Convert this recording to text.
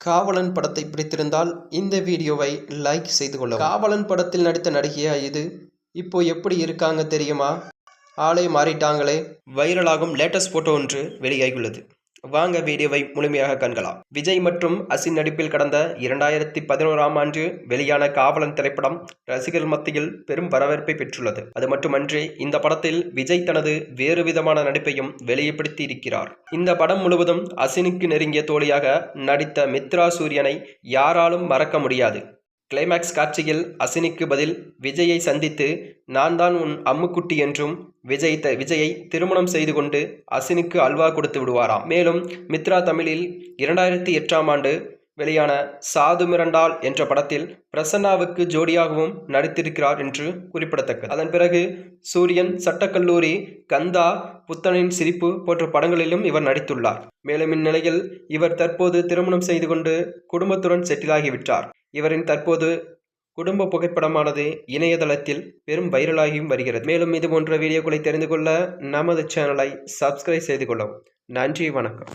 காவலன் படத்தை பிடித்திருந்தால் இந்த வீடியோவை லைக் செய்து கொள்ளவும். காவலன் படத்தில் நடித்த நடிகையா இது? இப்போ எப்படி இருக்காங்க தெரியுமா? ஆளே மாறிட்டாங்களே. வைரலாகும் லேட்டஸ்ட் போட்டோ ஒன்று வெளியாகியுள்ளது. வாங்க வீடியோவை முழுமையாக காண்கலாம். விஜய் மற்றும் அசின் நடிப்பில் கடந்த 2011ஆம் ஆண்டு வெளியான காவலன் திரைப்படம் ரசிகர்கள் மத்தியில் பெரும் வரவேற்பை பெற்றுள்ளது. அது மட்டுமன்றி இந்த படத்தில் விஜய் தனது வேறு விதமான நடிப்பையும் வெளிப்படுத்தி இருக்கிறார். இந்த படம் முழுவதும் அசினுக்கு நெருங்கிய தோழியாக நடித்த மித்ரா சூரியனை யாராலும் மறக்க முடியாது. கிளைமேக்ஸ் காட்சியில் அசினுக்கு பதில் விஜயை சந்தித்து நான் தான் உன் அம்முக்குட்டி என்றும் விஜயை திருமணம் செய்து கொண்டு அசினுக்கு அல்வா கொடுத்து விடுவாராம். மேலும் மித்ரா தமிழில் 2008ஆம் ஆண்டு வெளியான சாது மிரண்டால் என்ற படத்தில் பிரசன்னாவுக்கு ஜோடியாகவும் நடித்திருக்கிறார் என்று குறிப்பிடத்தக்கது. அதன் பிறகு சூரியன், சட்டக்கல்லூரி, கந்தா, புத்தனின் சிரிப்பு போன்ற படங்களிலும் இவர் நடித்துள்ளார். மேலும் இந்நிலையில் இவர் தற்போது திருமணம் செய்து கொண்டு குடும்பத்துடன் செட்டிலாகிவிட்டார். இவரின் தற்போது குடும்ப புகைப்படமானது இணையதளத்தில் பெரும் வைரலாகியும் வருகிறது. மேலும் இது போன்ற வீடியோக்களை தெரிந்து கொள்ள நமது சேனலை சப்ஸ்கிரைப் செய்து கொள்ளவும். நன்றி, வணக்கம்.